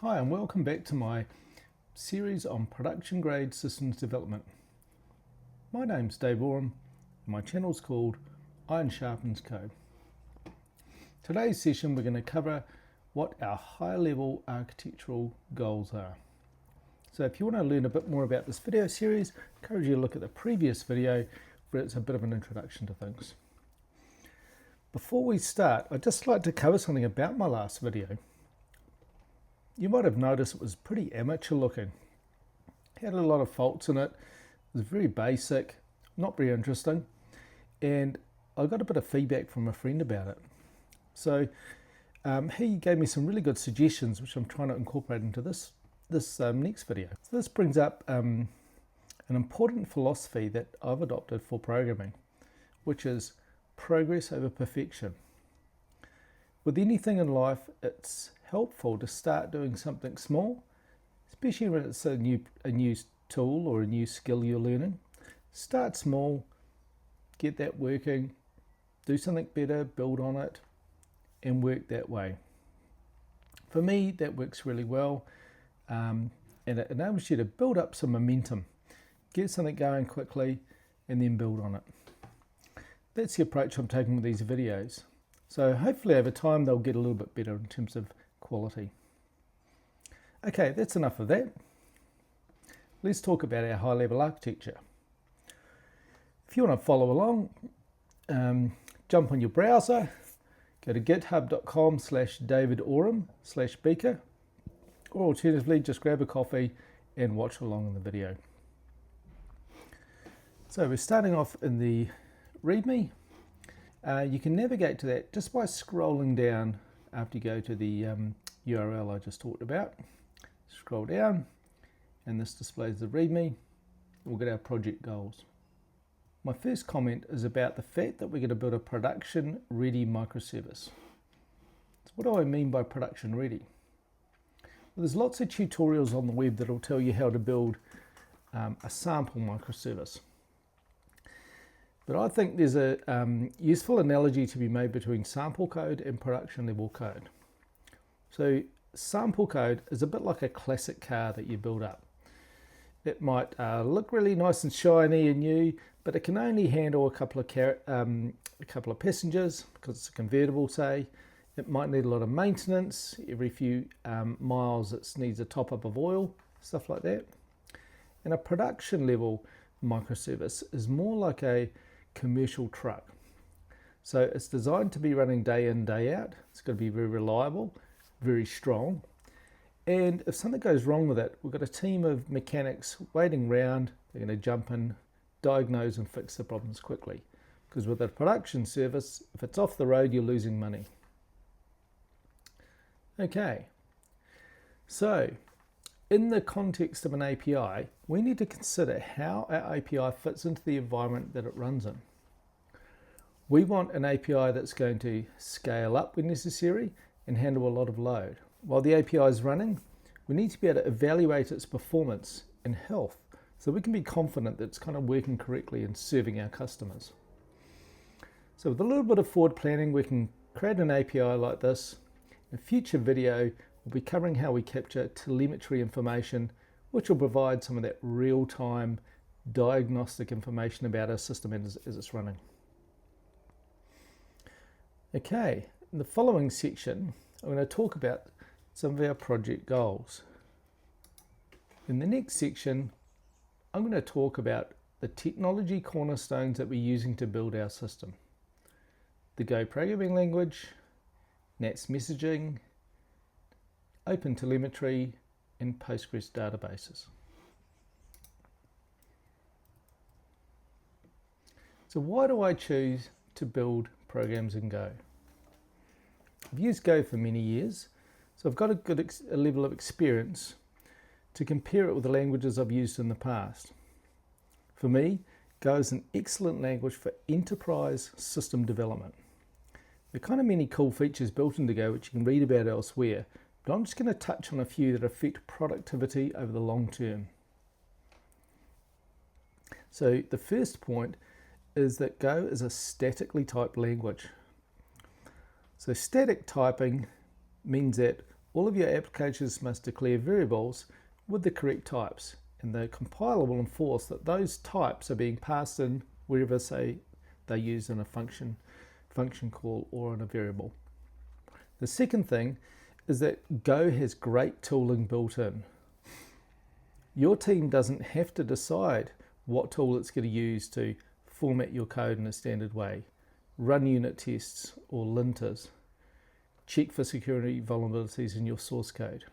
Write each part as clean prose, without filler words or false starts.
Hi and welcome back to my series on production grade systems development. My name's Dave Oram and my channel's called Iron Sharpens Code. Today's session we're going to cover what our high level architectural goals are. So if you want to learn a bit more about this video series, I encourage you to look at the previous video where it's a bit of an introduction to things. Before we start, I'd just like to cover something about my last video. You might have noticed it was pretty amateur looking. It had a lot of faults in it. It was very basic, not very interesting, and I got a bit of feedback from a friend about it. So he gave me some really good suggestions which I'm trying to incorporate into this next video. So this brings up an important philosophy that I've adopted for programming, which is progress over perfection. With anything in life, it's helpful to start doing something small, especially when it's a new tool or a new skill you're learning. Start small, get that working, do something better, build on it, and work that way. For me, that works really well, and it enables you to build up some momentum, get something going quickly, and then build on it. That's the approach I'm taking with these videos. So hopefully over time they'll get a little bit better in terms of quality. Okay, that's enough of that. Let's talk about our high level architecture. If you want to follow along, jump on your browser, go to github.com/davidoram/beaker, or alternatively just grab a coffee and watch along in the video. So we're starting off in the README. You can navigate to that just by scrolling down after you go to the URL I just talked about. Scroll down and this displays the README. We'll get our project goals. My first comment is about the fact that we're going to build a production ready microservice. So what do I mean by production ready? Well, there's lots of tutorials on the web that will tell you how to build a sample microservice. But I think there's a useful analogy to be made between sample code and production level code. So sample code is a bit like a classic car that you build up. It might look really nice and shiny and new, but it can only handle a couple of passengers because it's a convertible, say. It might need a lot of maintenance. Every few miles it needs a top up of oil, stuff like that. And a production level microservice is more like a commercial truck. So it's designed to be running day in, day out. It's going to be very reliable, very strong. And if something goes wrong with it, we've got a team of mechanics waiting around. They're going to jump in, diagnose and fix the problems quickly. Because with a production service, if it's off the road, you're losing money. Okay, so in the context of an API, we need to consider how our API fits into the environment that it runs in. We want an API that's going to scale up when necessary and handle a lot of load. While the API is running, we need to be able to evaluate its performance and health so we can be confident that it's kind of working correctly and serving our customers. So with a little bit of forward planning, we can create an API like this. In a future video, we'll be covering how we capture telemetry information, which will provide some of that real-time diagnostic information about our system as it's running. Okay, in the following section, I'm going to talk about some of our project goals. In the next section, I'm going to talk about the technology cornerstones that we're using to build our system. The Go programming language, NATS messaging, Open Telemetry, and Postgres databases. So why do I choose to build programs in Go? I've used Go for many years, so I've got a good level of experience to compare it with the languages I've used in the past. For me, Go is an excellent language for enterprise system development. There are kind of many cool features built into Go which you can read about elsewhere, but I'm just going to touch on a few that affect productivity over the long term. So the first point is that Go is a statically typed language. So static typing means that all of your applications must declare variables with the correct types, and the compiler will enforce that those types are being passed in wherever, say, they use in a function call or in a variable. The second thing is that Go has great tooling built in. Your team doesn't have to decide what tool it's going to use to format your code in a standard way, run unit tests or linters, check for security vulnerabilities in your source code.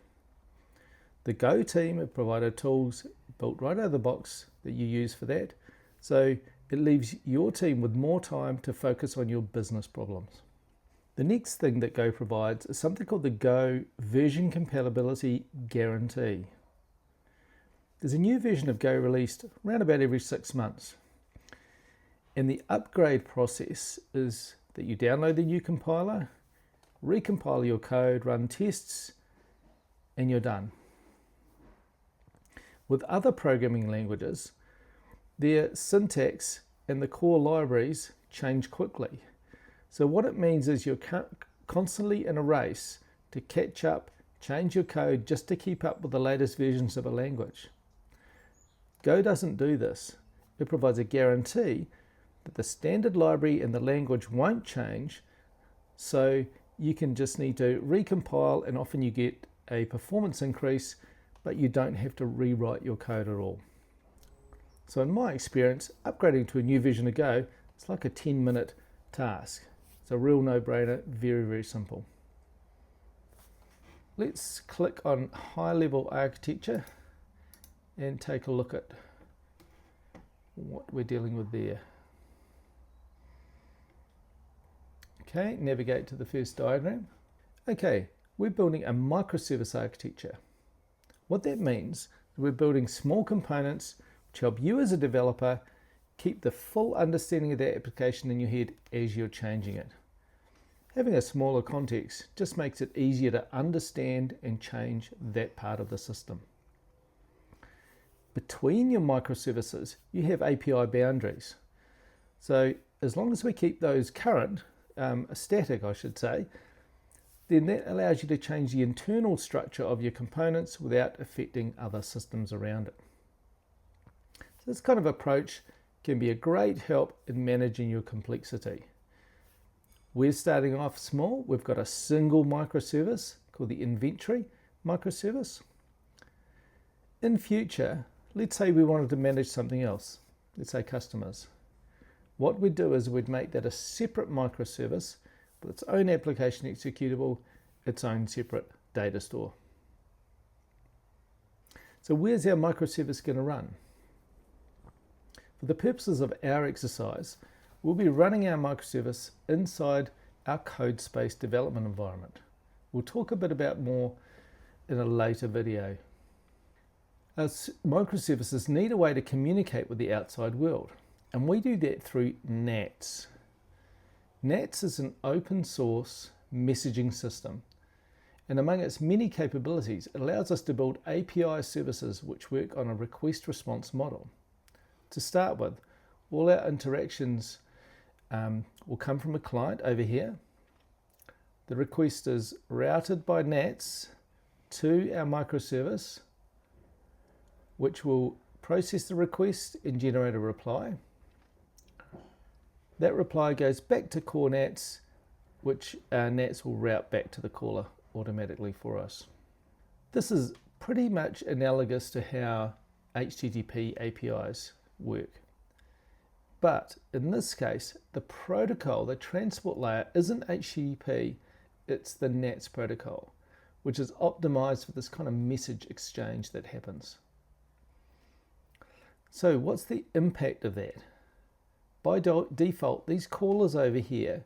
The Go team have provided tools built right out of the box that you use for that, so it leaves your team with more time to focus on your business problems. The next thing that Go provides is something called the Go Version Compatibility Guarantee. There's a new version of Go released around about every 6 months. And the upgrade process is that you download the new compiler, recompile your code, run tests, and you're done. With other programming languages, their syntax and the core libraries change quickly. So what it means is you're constantly in a race to catch up, change your code just to keep up with the latest versions of a language. Go doesn't do this. It provides a guarantee that the standard library and the language won't change, so you can just need to recompile, and often you get a performance increase, but you don't have to rewrite your code at all. So in my experience, upgrading to a new version of Go is like a 10-minute task. It's a real no-brainer, very, very simple. Let's click on high-level architecture and take a look at what we're dealing with there. Okay, navigate to the first diagram. Okay, we're building a microservice architecture. What that means is we're building small components which help you as a developer keep the full understanding of that application in your head as you're changing it. Having a smaller context just makes it easier to understand and change that part of the system. Between your microservices, you have API boundaries. So as long as we keep those current, static I should say, then that allows you to change the internal structure of your components without affecting other systems around it. So this kind of approach can be a great help in managing your complexity. We're starting off small. We've got a single microservice called the inventory microservice. In future, let's say we wanted to manage something else, let's say customers. What we'd do is we'd make that a separate microservice with its own application executable, its own separate data store. So where's our microservice going to run? For the purposes of our exercise, we'll be running our microservice inside our code space development environment. We'll talk a bit about more in a later video. Our microservices need a way to communicate with the outside world, and we do that through NATS. NATS is an open source messaging system, and among its many capabilities, it allows us to build API services which work on a request response model. To start with, all our interactions will come from a client over here. The request is routed by NATS to our microservice, which will process the request and generate a reply. That reply goes back to core NATS, which NATS will route back to the caller automatically for us. This is pretty much analogous to how HTTP APIs work. But in this case, the protocol, the transport layer, isn't HTTP, it's the NATS protocol, which is optimized for this kind of message exchange that happens. So what's the impact of that? By default, these callers over here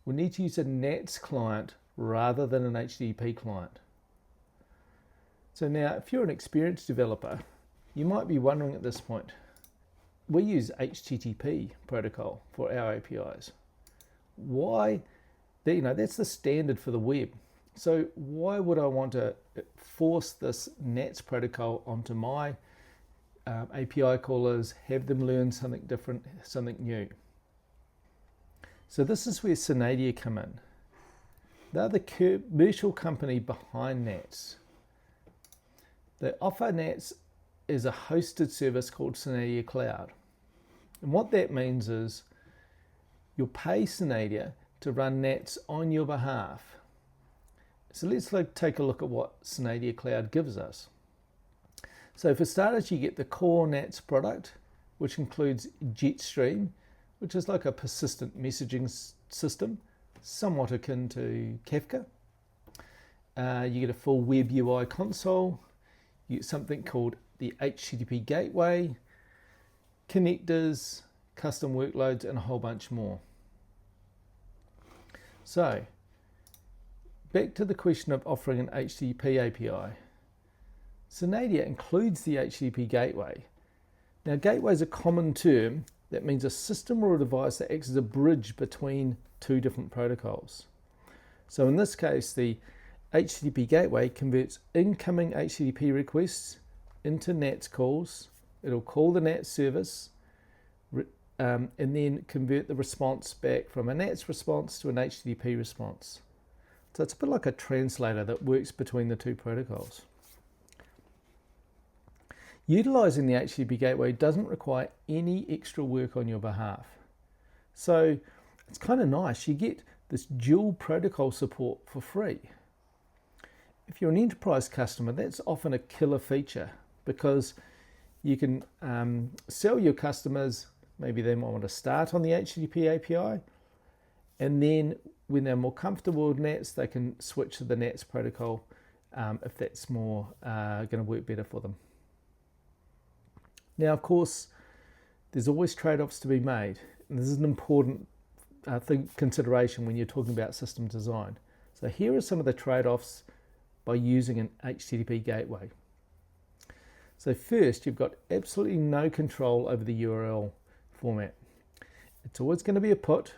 will need to use a NATS client rather than an HTTP client. So now, if you're an experienced developer, you might be wondering at this point, we use HTTP protocol for our APIs. Why? That's the standard for the web. So why would I want to force this NATS protocol onto my API callers, have them learn something different, something new? So this is where Synadia come in. They're the commercial company behind NATS. They offer NATS as a hosted service called Synadia Cloud. And what that means is you'll pay Synadia to run NATS on your behalf. So let's take a look at what Synadia Cloud gives us. So for starters, you get the core NATS product, which includes Jetstream, which is like a persistent messaging system, somewhat akin to Kafka. You get a full web UI console. You get something called the HTTP gateway, connectors, custom workloads, and a whole bunch more. So, back to the question of offering an HTTP API. Synadia includes the HTTP gateway. Now, gateway is a common term that means a system or a device that acts as a bridge between two different protocols. So in this case, the HTTP gateway converts incoming HTTP requests into NATS calls. It'll call the NATS service and then convert the response back from a NATS response to an HTTP response. So it's a bit like a translator that works between the two protocols. Utilizing the HTTP gateway doesn't require any extra work on your behalf. So it's kind of nice. You get this dual protocol support for free. If you're an enterprise customer, that's often a killer feature because you can sell your customers, maybe they might want to start on the HTTP API, and then when they're more comfortable with NATS, they can switch to the NATS protocol if that's more going to work better for them. Now, of course, there's always trade-offs to be made, and this is an important consideration when you're talking about system design. So here are some of the trade-offs by using an HTTP gateway. So first, you've got absolutely no control over the URL format. It's always going to be a put,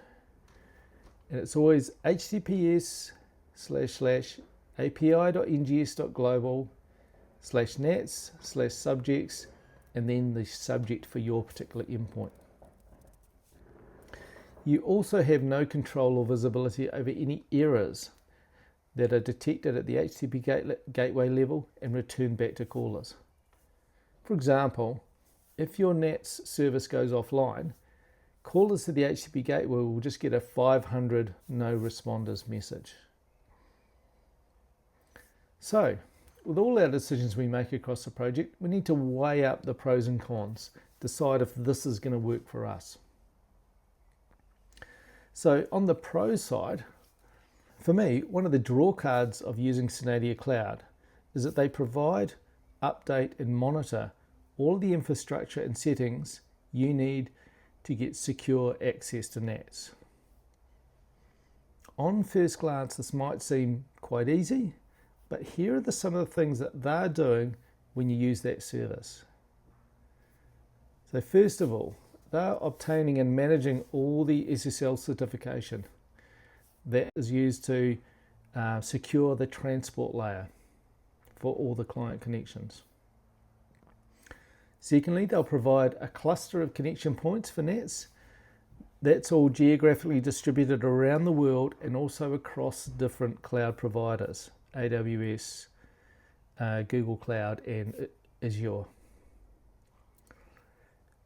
and it's always https://api.ngs.global/nats/subjects, and then the subject for your particular endpoint. You also have no control or visibility over any errors that are detected at the HTTP gateway level and returned back to callers. For example, if your NATS service goes offline, callers to the HTTP gateway will just get a 500 no responders message. So, with all our decisions we make across the project, we need to weigh up the pros and cons, decide if this is going to work for us. So on the pro side, for me, one of the draw cards of using Synadia Cloud is that they provide, update and monitor all of the infrastructure and settings you need to get secure access to NATS. On first glance, this might seem quite easy, but here are some of the things that they're doing when you use that service. So first of all, they're obtaining and managing all the SSL certification that is used to secure the transport layer for all the client connections. Secondly, they'll provide a cluster of connection points for NATS. That's all geographically distributed around the world and also across different cloud providers, AWS, Google Cloud and Azure.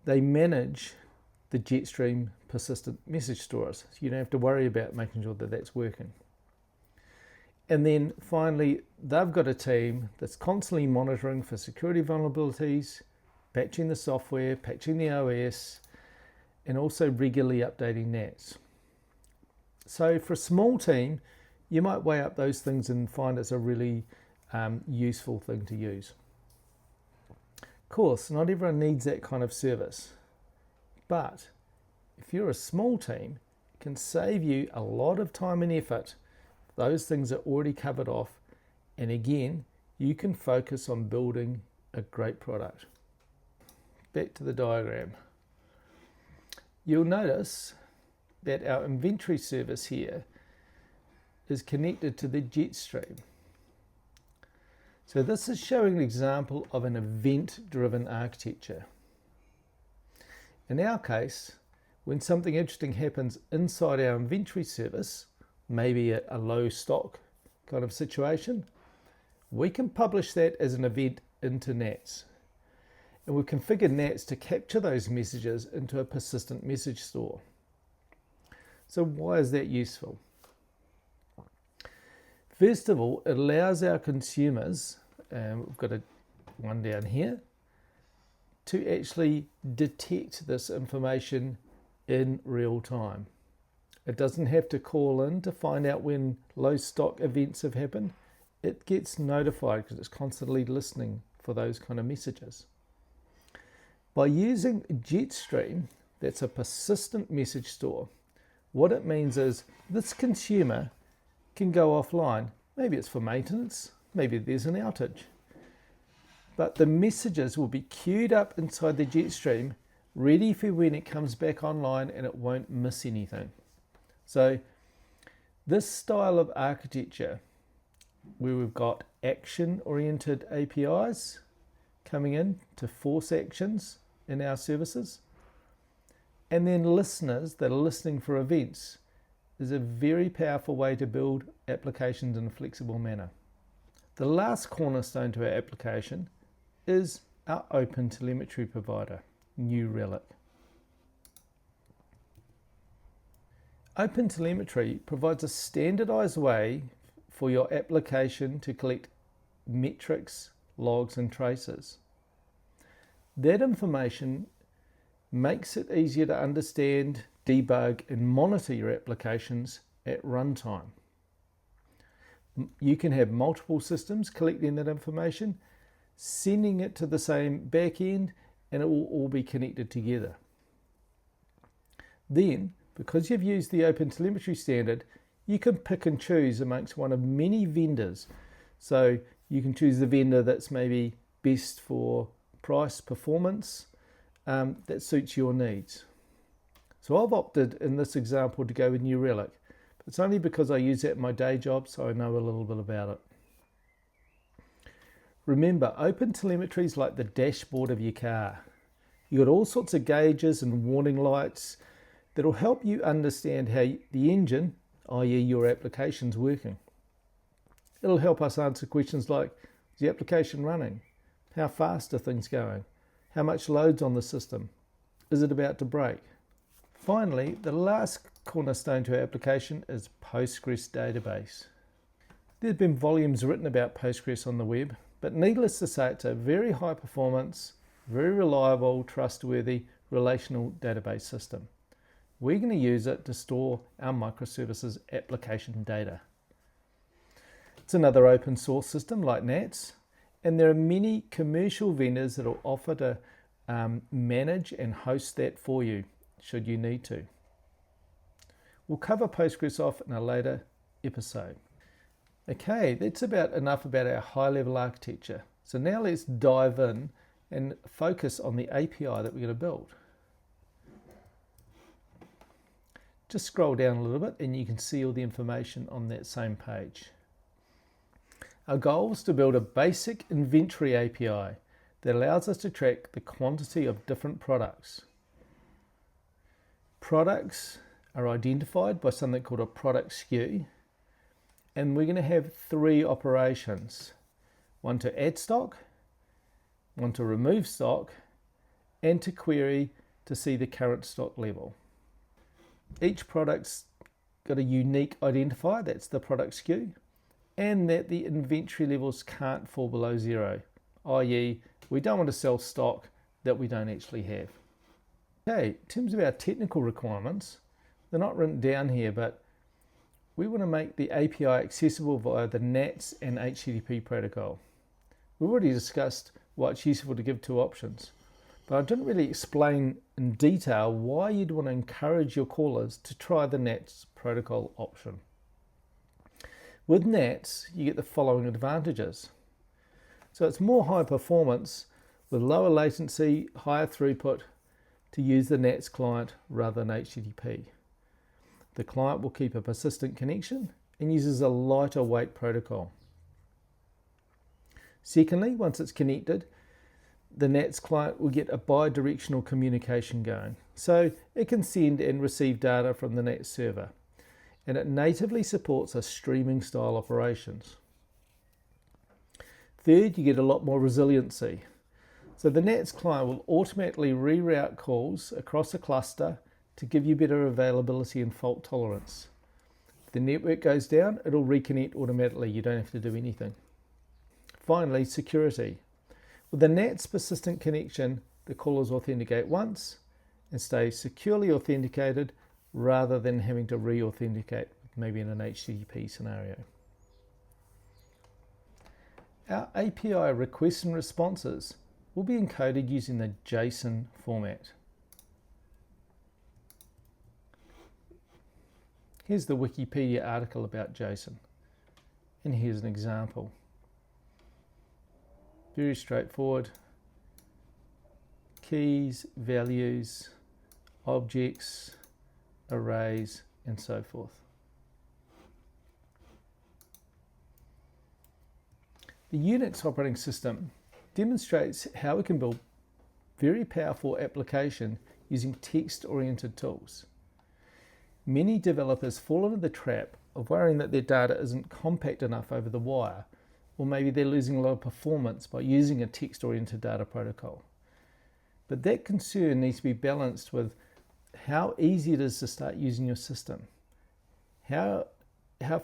They manage the Jetstream persistent message stores, so you don't have to worry about making sure that that's working. And then finally, they've got a team that's constantly monitoring for security vulnerabilities, patching the software, patching the OS, and also regularly updating NATS. So for a small team, you might weigh up those things and find it's a really useful thing to use. Of course, not everyone needs that kind of service, but if you're a small team, it can save you a lot of time and effort. Those things are already covered off, and again, you can focus on building a great product. Back to the diagram. You'll notice that our inventory service here is connected to the Jetstream. So this is showing an example of an event-driven architecture. In our case, when something interesting happens inside our inventory service maybe a low stock kind of situation, we can publish that as an event into Nats. And we've configured Nats to capture those messages into a persistent message store. So why is that useful? First of all, it allows our consumers, and we've got one down here, to actually detect this information in real time. It doesn't have to call in to find out when low stock events have happened. It gets notified because it's constantly listening for those kind of messages. By using Jetstream, that's a persistent message store, what it means is this consumer can go offline. Maybe it's for maintenance, maybe there's an outage. But the messages will be queued up inside the Jetstream, ready for when it comes back online, and it won't miss anything. So this style of architecture, where we've got action-oriented APIs coming in to force actions in our services, and then listeners that are listening for events, is a very powerful way to build applications in a flexible manner. The last cornerstone to our application is our Open Telemetry provider, New Relic. Open Telemetry provides a standardized way for your application to collect metrics, logs, and traces. That information makes it easier to understand, debug, and monitor your applications at runtime. You can have multiple systems collecting that information, sending it to the same back end, and it will all be connected together. Then, because you've used the Open Telemetry standard, you can pick and choose amongst one of many vendors. So you can choose the vendor that's maybe best for price, performance, that suits your needs. So I've opted in this example to go with New Relic. But it's only because I use that in my day job, so I know a little bit about it. Remember, Open Telemetry is like the dashboard of your car. You've got all sorts of gauges and warning lights that will help you understand how the engine, i.e. your application's working. It'll help us answer questions like, is the application running? How fast are things going? How much load's on the system? Is it about to break? Finally, the last cornerstone to our application is Postgres database. There's been volumes written about Postgres on the web, but needless to say, it's a very high performance, very reliable, trustworthy relational database system. We're going to use it to store our microservices application data. It's another open source system like Nats, and there are many commercial vendors that will offer to manage and host that for you, should you need to. We'll cover Postgres off in a later episode. Okay, that's about enough about our high-level architecture. So now let's dive in and focus on the API that we're going to build. Just scroll down a little bit and you can see all the information on that same page. Our goal is to build a basic inventory API that allows us to track the quantity of different products. Products are identified by something called a product SKU, and we're going to have three operations. One to add stock, one to remove stock, and to query to see the current stock level. Each product's got a unique identifier, that's the product SKU, and that the inventory levels can't fall below zero, i.e. we don't want to sell stock that we don't actually have. Okay, in terms of our technical requirements, they're not written down here, but we want to make the API accessible via the NATS and HTTP protocol. We've already discussed why it's useful to give two options, but I didn't really explain in detail why you'd want to encourage your callers to try the NATS protocol option. With NATS, you get the following advantages. So it's more high performance with lower latency, higher throughput to use the NATS client rather than HTTP. The client will keep a persistent connection and uses a lighter weight protocol. Secondly, once it's connected, the NATS client will get a bi-directional communication going. So it can send and receive data from the NATS server. and it natively supports a streaming style operations. Third, you get a lot more resiliency. So the NATS client will automatically reroute calls across a cluster to give you better availability and fault tolerance. If the network goes down, it'll reconnect automatically. You don't have to do anything. Finally, security. With the NATS persistent connection, the callers authenticate once and stay securely authenticated rather than having to re-authenticate, maybe in an HTTP scenario. Our API requests and responses will be encoded using the JSON format. Here's the Wikipedia article about JSON, and here's an example. Very straightforward. Keys, values, objects, arrays, and so forth. The Unix operating system demonstrates how we can build very powerful application using text-oriented tools. Many developers fall into the trap of worrying that their data isn't compact enough over the wire, or maybe they're losing a lot of performance by using a text-oriented data protocol. But that concern needs to be balanced with how easy it is to start using your system. How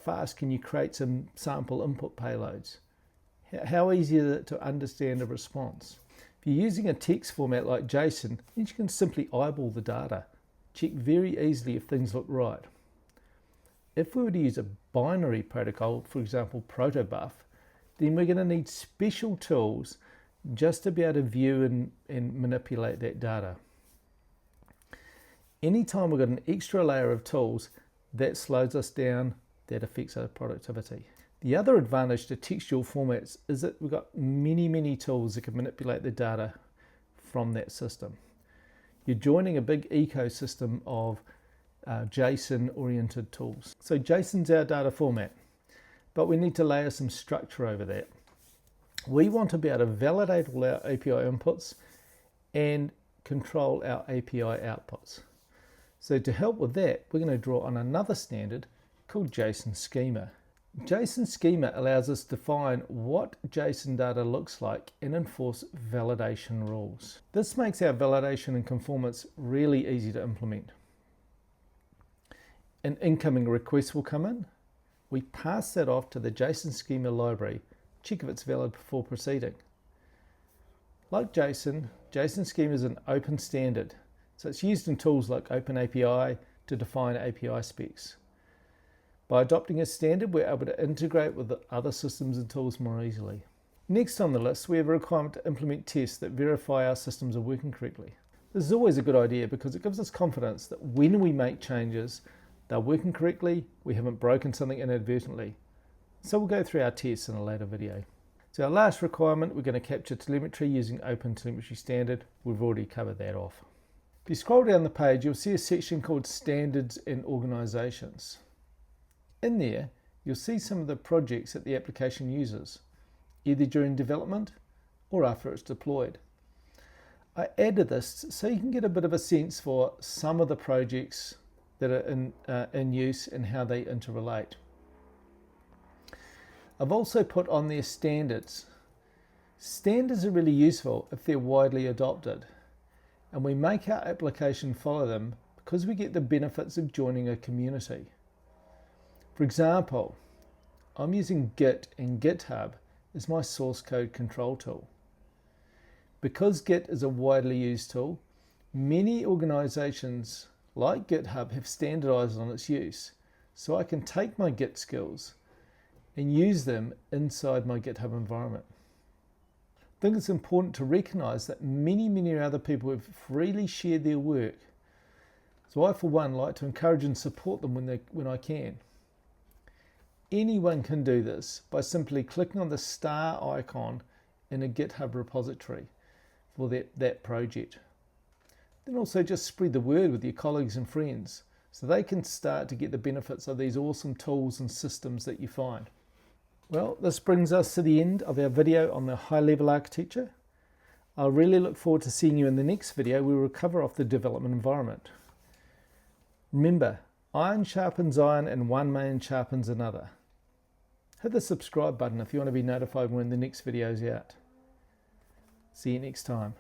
fast can you create some sample input payloads? How easy is it to understand a response? If you're using a text format like JSON, then you can simply eyeball the data. Check very easily if things look right. If we were to use a binary protocol, for example protobuf, then we're going to need special tools just to be able to view and manipulate that data. Anytime we've got an extra layer of tools, that slows us down, that affects our productivity. The other advantage to textual formats is that we've got many tools that can manipulate the data from that system. You're joining a big ecosystem of JSON-oriented tools. So JSON's our data format, but we need to layer some structure over that. We want to be able to validate all our API inputs and control our API outputs. So to help with that, we're going to draw on another standard called JSON Schema. JSON Schema allows us to define what JSON data looks like and enforce validation rules. This makes our validation and conformance really easy to implement. An incoming request will come in. We pass that off to the JSON Schema library, check if it's valid before proceeding. Like JSON, JSON Schema is an open standard, so it's used in tools like Open API to define API specs. By adopting a standard, we're able to integrate with the other systems and tools more easily. Next on the list, we have a requirement to implement tests that verify our systems are working correctly. This is always a good idea because it gives us confidence that when we make changes, they're working correctly, we haven't broken something inadvertently. So we'll go through our tests in a later video. So our last requirement, we're going to capture telemetry using Open Telemetry standard. We've already covered that off. If you scroll down the page, you'll see a section called Standards and Organizations. In there, you'll see some of the projects that the application uses, either during development or after it's deployed. I added this so you can get a bit of a sense for some of the projects that are in use and how they interrelate. I've also put on there standards. Standards are really useful if they're widely adopted, and we make our application follow them because we get the benefits of joining a community. For example, I'm using Git and GitHub as my source code control tool. Because Git is a widely used tool, many organizations like GitHub have standardized on its use, so I can take my Git skills and use them inside my GitHub environment. I think it's important to recognize that many other people have freely shared their work, so I for one like to encourage and support them when I can. Anyone can do this by simply clicking on the star icon in a GitHub repository for that project. Then also just spread the word with your colleagues and friends so they can start to get the benefits of these awesome tools and systems that you find. Well, this brings us to the end of our video on the high-level architecture. I really look forward to seeing you in the next video where we'll cover off the development environment. Remember, Iron sharpens iron and one man sharpens another. Hit the subscribe button if you want to be notified when the next video is out. See you next time.